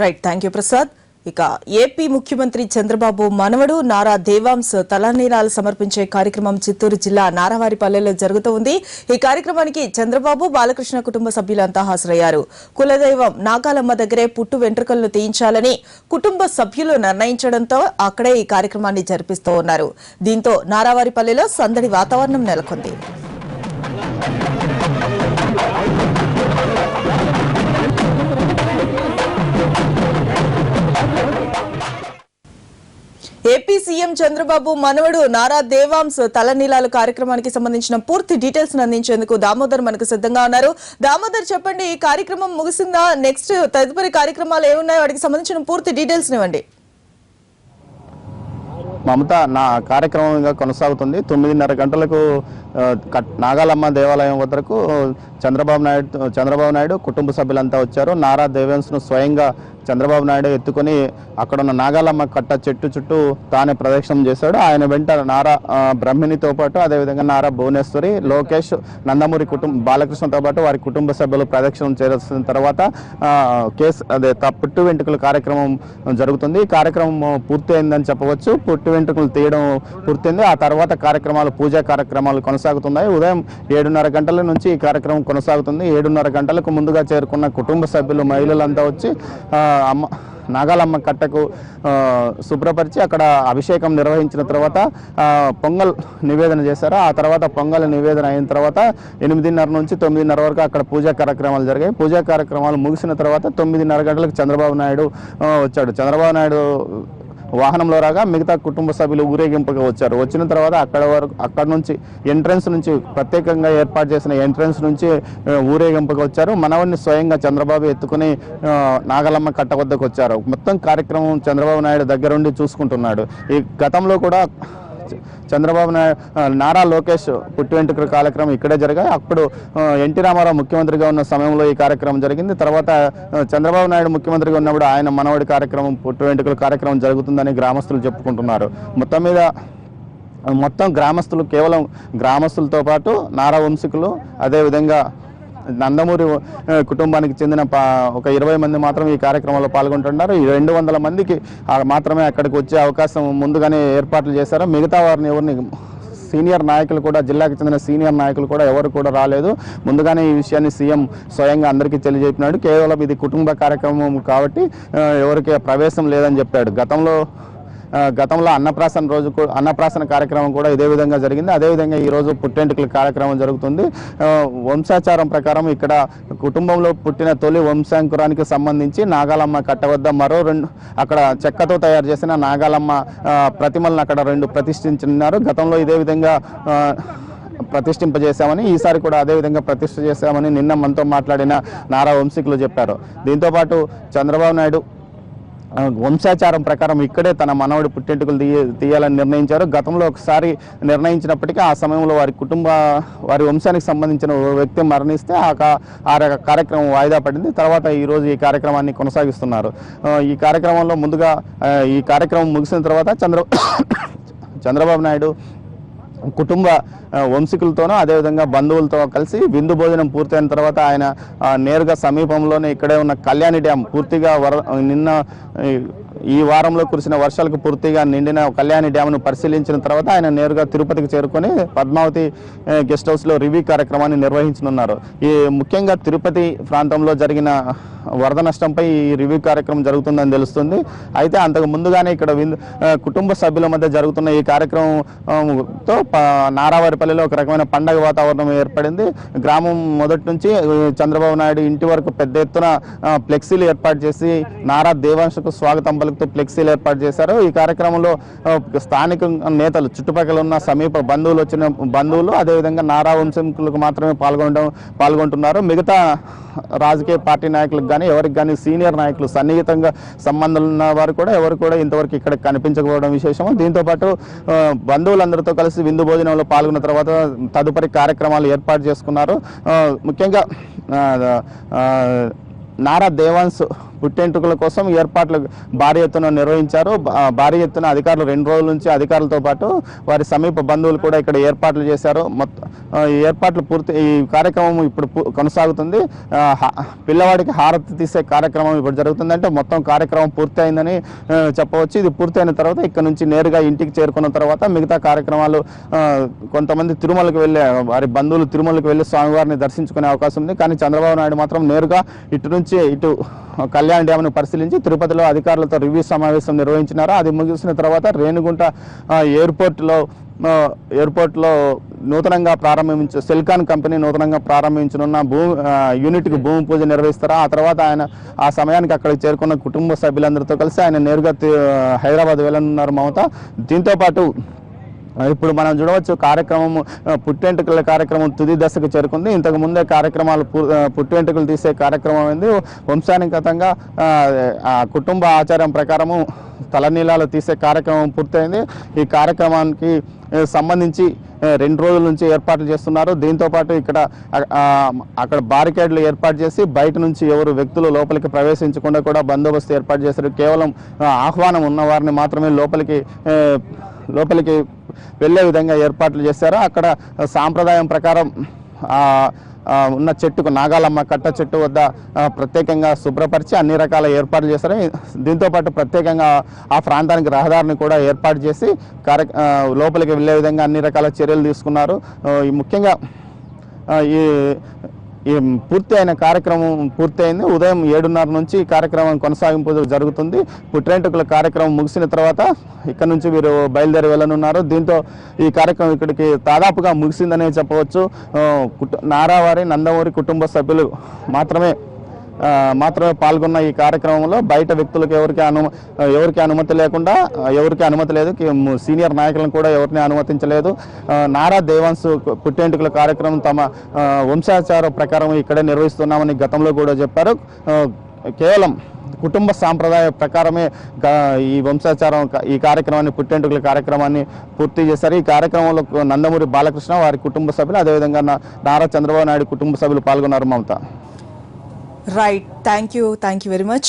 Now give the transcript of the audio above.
Right, thank you Prasad. ఇక AP ముఖ్యమంత్రి చంద్రబాబు మనవడు నారా దేవాంశ్ తలనీలాలు సమర్పించే కార్యక్రమం చిత్తూరు జిల్లా నారావారిపల్లెలో జరుగుతోంది. ఈ కార్యక్రమానికి చంద్రబాబు, బాలకృష్ణ కుటుంబ సభ్యులంతా హాజరయ్యారు. కులదైవం నాగాలమ్మ దగ్గరే పుట్టు వెంట్రుకలను తీయించాలని కుటుంబ సభ్యులు నిర్ణయించడంతో అక్కడే ఈ కార్యక్రమాన్ని జరిపిస్తూ ఉన్నారు. దీంతో నారావారిపల్లెలో సందడి వాతావరణం నెలకొంది. ఏపీ సీఎం చంద్రబాబు మనవడు నారా దేవాంశ్ తలనీలాలు కార్యక్రమానికి సంబంధించిన పూర్తి డీటెయిల్స్ అందించేందుకు దామోదర్ మనకు సిద్ధంగా ఉన్నారు. దామోదర్, చెప్పండి, ఈ కార్యక్రమం ముగిసిందా? నెక్స్ట్ తదుపరి కార్యక్రమాలు ఏమున్నాయో వాటికి సంబంధించిన పూర్తి డీటెయిల్స్ ఇవ్వండి. మమత, నా కార్యక్రమం ఇంకా కొనసాగుతుంది. 9:30 గంటలకు నాగాలమ్మ దేవాలయం వద్దకు చంద్రబాబు నాయుడు కుటుంబ సభ్యులంతా వచ్చారు. నారా దేవాంశ్ను స్వయంగా చంద్రబాబు నాయుడు ఎత్తుకొని అక్కడున్న నాగాలమ్మ కట్ట చెట్టు చుట్టూ తానే ప్రదక్షిణం చేశాడు. ఆయన వెంట నారా బ్రహ్మిణితో పాటు అదేవిధంగా నారా భువనేశ్వరి, లోకేష్, నందమూరి బాలకృష్ణతో పాటు వారి కుటుంబ సభ్యులు ప్రదక్షిణం చేసిన తర్వాత పుట్టు వెంట్రుకల కార్యక్రమం జరుగుతుంది. ఈ కార్యక్రమం పూర్తి అయిందని చెప్పవచ్చు. పుట్టు వెంట్రుకలు తీయడం పూర్తయింది. ఆ తర్వాత పూజా కార్యక్రమాలు కొనసాగుతున్నాయి. ఉదయం 7:30 గంటల నుంచి ఈ కార్యక్రమం కొనసాగుతుంది. 7:30 గంటలకు ముందుగా చేరుకున్న కుటుంబ సభ్యులు, మహిళలంతా వచ్చి నాగాలమ్మ కట్టకు శుభ్రపరిచి అక్కడ అభిషేకం నిర్వహించిన తర్వాత పొంగల్ నివేదన చేశారు. ఆ తర్వాత పొంగల్ నివేదన అయిన తర్వాత 8:30 నుంచి 9:30 వరకు అక్కడ పూజా కార్యక్రమాలు జరిగాయి. పూజా కార్యక్రమాలు ముగిసిన తర్వాత 9:30 గంటలకు చంద్రబాబు నాయుడు వచ్చాడు. చంద్రబాబు నాయుడు వాహనంలో రాగా మిగతా కుటుంబ సభ్యులు ఊరేగింపుగా వచ్చారు. వచ్చిన తర్వాత అక్కడ నుంచి ఎంట్రన్స్ నుంచి ప్రత్యేకంగా ఏర్పాటు చేసిన ఎంట్రన్స్ నుంచి ఊరేగింపుగా వచ్చారు. మనవడిని స్వయంగా చంద్రబాబు ఎత్తుకుని నాగలమ్మ కట్ట వద్దకు వచ్చారు. మొత్తం కార్యక్రమం చంద్రబాబు నాయుడు దగ్గరుండి చూసుకుంటున్నాడు. ఈ గతంలో కూడా చంద్రబాబు నాయుడు, నారా లోకేష్ పుట్టు వెంట్రుకల కార్యక్రమం ఇక్కడే జరిగాయి. అప్పుడు ఎన్టీ రామారావు ముఖ్యమంత్రిగా ఉన్న సమయంలో ఈ కార్యక్రమం జరిగింది. తర్వాత చంద్రబాబు నాయుడు ముఖ్యమంత్రిగా ఉన్నప్పుడు ఆయన మనవడి కార్యక్రమం, పుట్టు వెంట్రుకల కార్యక్రమం జరుగుతుందని గ్రామస్తులు చెప్పుకుంటున్నారు. మొత్తం గ్రామస్తులు, కేవలం గ్రామస్తులతో పాటు నారా వంశీకులు, అదేవిధంగా నందమూరి కుటుంబానికి చెందిన ఒక 20 మంది మాత్రం ఈ కార్యక్రమంలో పాల్గొంటున్నారు. 200 మందికి మాత్రమే అక్కడికి వచ్చే అవకాశం ముందుగానే ఏర్పాట్లు చేశారు. మిగతా వారిని ఎవరిని సీనియర్ నాయకులు కూడా, జిల్లాకు చెందిన సీనియర్ నాయకులు కూడా ఎవరు కూడా రాలేదు. ముందుగానే ఈ విషయాన్ని సీఎం స్వయంగా అందరికీ తెలియజెప్పినాడు. కేవలం ఇది కుటుంబ కార్యక్రమం కాబట్టి ఎవరికి ప్రవేశం లేదని చెప్పాడు. గతంలో అన్నప్రాసన కార్యక్రమం కూడా ఇదే విధంగా జరిగింది. అదేవిధంగా ఈరోజు పుట్టెంటుకల కార్యక్రమం జరుగుతుంది. వంశాచారం ప్రకారం ఇక్కడ కుటుంబంలో పుట్టిన తొలి వంశాంకురానికి సంబంధించి నాగాలమ్మ కట్ట వద్ద మరో 2 అక్కడ చెక్కతో తయారు చేసిన నాగాలమ్మ ప్రతిమలను అక్కడ 2 ప్రతిష్ఠించున్నారు. గతంలో ఇదే విధంగా ప్రతిష్ఠింపజేశామని, ఈసారి కూడా అదేవిధంగా ప్రతిష్ఠ చేశామని నిన్న మనతో మాట్లాడిన నారా వంశీకులు చెప్పారు. దీంతోపాటు చంద్రబాబు నాయుడు వంశాచారం ప్రకారం ఇక్కడే తన మనవడి పుట్టెంటుకలు తీయాలని నిర్ణయించారు. గతంలో ఒకసారి నిర్ణయించినప్పటికీ ఆ సమయంలో వారి వంశానికి సంబంధించిన వ్యక్తి మరణిస్తే ఆ కార్యక్రమం వాయిదా పడింది. తర్వాత ఈరోజు ఈ కార్యక్రమాన్ని కొనసాగిస్తున్నారు. ఈ కార్యక్రమంలో ముందుగా ఈ కార్యక్రమం ముగిసిన తర్వాత చంద్రబాబు నాయుడు కుటుంబ వంశీకులతోనూ అదేవిధంగా బంధువులతో కలిసి విందు భోజనం పూర్తయిన తర్వాత ఆయన నేరుగా సమీపంలోనే ఇక్కడే ఉన్న కళ్యాణి డ్యామ్ పూర్తిగా ఈ వారంలో కురిసిన వర్షాలకు పూర్తిగా నిండిన కళ్యాణి డ్యామ్ను పరిశీలించిన తర్వాత ఆయన నేరుగా తిరుపతికి చేరుకొని పద్మావతి గెస్ట్ హౌస్లో రివ్యూ కార్యక్రమాన్ని నిర్వహించనున్నారు. ముఖ్యంగా తిరుపతి ప్రాంతంలో జరిగిన వరద నష్టంపై ఈ రివ్యూ కార్యక్రమం జరుగుతుందని తెలుస్తుంది. అయితే అంతకు ముందుగానే ఇక్కడ కుటుంబ సభ్యుల మధ్య జరుగుతున్న ఈ కార్యక్రమంతో నారావారిపల్లిలో ఒక రకమైన పండగ వాతావరణం ఏర్పడింది. గ్రామం మొదటి నుంచి చంద్రబాబు నాయుడు ఇంటి వరకు పెద్ద ఎత్తున ఫ్లెక్సీలు ఏర్పాటు చేసి నారా దేవాంశకు స్వాగతం పలుకుతూ ఫ్లెక్సీలు ఏర్పాటు చేశారు. ఈ కార్యక్రమంలో స్థానిక నేతలు, చుట్టుపక్కల ఉన్న సమీప బంధువులు అదేవిధంగా నారా వంశీకులకు మాత్రమే పాల్గొంటున్నారు. మిగతా రాజకీయ పార్టీ నాయకులకు కానీ ఎవరికి కానీ సీనియర్ నాయకులు, సన్నిహితంగా సంబంధాలు ఉన్న వారు కూడా ఎవరు కూడా ఇంతవరకు ఇక్కడ కనిపించకపోవడం విశేషం. దీంతోపాటు బంధువులందరితో కలిసి విందు భోజనంలో పాల్గొన్న తర్వాత తదుపరి కార్యక్రమాలు ఏర్పాటు చేసుకున్నారు. ముఖ్యంగా నారా దేవాంశ్ పుట్టెంటుకల కోసం ఏర్పాట్లు భారీ ఎత్తున నిర్వహించారు. భారీ ఎత్తున అధికారులు 2 రోజుల నుంచి అధికారులతో పాటు వారి సమీప బంధువులు కూడా ఇక్కడ ఏర్పాట్లు చేశారు. ఏర్పాట్లు ఈ కార్యక్రమం ఇప్పుడు కొనసాగుతుంది. పిల్లవాడికి హారతి తీసే కార్యక్రమం ఇప్పుడు జరుగుతుంది. అంటే మొత్తం కార్యక్రమం పూర్తి అయిందని చెప్పవచ్చు. ఇది పూర్తయిన తర్వాత ఇక్కడ నుంచి నేరుగా ఇంటికి చేరుకున్న తర్వాత మిగతా కార్యక్రమాలు కొంతమంది తిరుమలకు వెళ్ళే వారి బంధువులు తిరుమలకు వెళ్ళి స్వామివారిని దర్శించుకునే అవకాశం ఉంది. కానీ చంద్రబాబు నాయుడు మాత్రం నేరుగా ఇటు కళ్యాణ్ డ్యామ్ను పరిశీలించి తిరుపతిలో అధికారులతో రివ్యూ సమావేశం నిర్వహించినారు. అది ముగిసిన తర్వాత రేణిగుంట ఎయిర్పోర్ట్లో నూతనంగా సెల్కాన్ కంపెనీ నూతనంగా ప్రారంభించనున్న యూనిట్కి భూమి పూజ నిర్వహిస్తారు. ఆ తర్వాత ఆయన ఆ సమయానికి అక్కడికి చేరుకున్న కుటుంబ సభ్యులందరితో కలిసి ఆయన నేరుగా హైదరాబాద్ వెళ్ళనున్నారు మమత. దీంతో పాటు ఇప్పుడు మనం చూడవచ్చు కార్యక్రమం పుట్టెంటుకల కార్యక్రమం తుది దశకు చేరుకుంది. ఇంతకు ముందే కార్యక్రమాలు పుట్టెంటుకలు తీసే కార్యక్రమం అయింది. వంశానుగతంగా కుటుంబ ఆచారం ప్రకారము తలనీలాలు తీసే కార్యక్రమం పూర్తయింది. ఈ కార్యక్రమానికి సంబంధించి 2 రోజుల నుంచి ఏర్పాట్లు చేస్తున్నారు. దీంతోపాటు అక్కడ బారికేడ్లు ఏర్పాటు చేసి బయట నుంచి వ్యక్తులు లోపలికి ప్రవేశించకుండా కూడా బందోబస్తు ఏర్పాటు చేశారు. కేవలం ఆహ్వానం ఉన్న వారిని మాత్రమే లోపలికి వెళ్ళే విధంగా ఏర్పాట్లు చేశారు. అక్కడ సాంప్రదాయం ప్రకారం ఉన్న చెట్టుకు నాగాలమ్మ కట్ట చెట్టు వద్ద ప్రత్యేకంగా శుభ్రపరిచి అన్ని రకాల ఏర్పాట్లు చేశారు. దీంతోపాటు ప్రత్యేకంగా ఆ ప్రాంతానికి రహదారిని కూడా ఏర్పాటు చేసి లోపలికి వెళ్ళే విధంగా అన్ని రకాల చర్యలు తీసుకున్నారు. ముఖ్యంగా ఈ పూర్తి అయిన కార్యక్రమం పూర్తయింది. ఉదయం 7:30 నుంచి ఈ కార్యక్రమం కొనసాగింపు జరుగుతుంది. పుట్టెంటుకల కార్యక్రమం ముగిసిన తర్వాత ఇక్కడ నుంచి వీరు బయలుదేరి వెళ్ళనున్నారు. దీంతో ఈ కార్యక్రమం ఇక్కడికి దాదాపుగా ముగిసిందనే చెప్పవచ్చు. నారావారి నందమూరి కుటుంబ సభ్యులు మాత్రమే పాల్గొన్న ఈ కార్యక్రమంలో బయట వ్యక్తులకు ఎవరికి అనుమతి లేకుండా ఎవరికి అనుమతి లేదు. సీనియర్ నాయకులను కూడా ఎవరిని అనుమతించలేదు. నారా దేవాంశ్ పుట్టెంటుకల కార్యక్రమం తమ వంశాచార ప్రకారం ఇక్కడే నిర్వహిస్తున్నామని గతంలో కూడా చెప్పారు. కేవలం కుటుంబ సాంప్రదాయ ప్రకారమే ఈ కార్యక్రమాన్ని పుట్టెంటుకల కార్యక్రమాన్ని పూర్తి చేశారు. ఈ కార్యక్రమంలో నందమూరి బాలకృష్ణ వారి కుటుంబ సభ్యులు అదేవిధంగా నారా చంద్రబాబు నాయుడు కుటుంబ సభ్యులు పాల్గొన్నారు. మమత. Right. Thank you very much.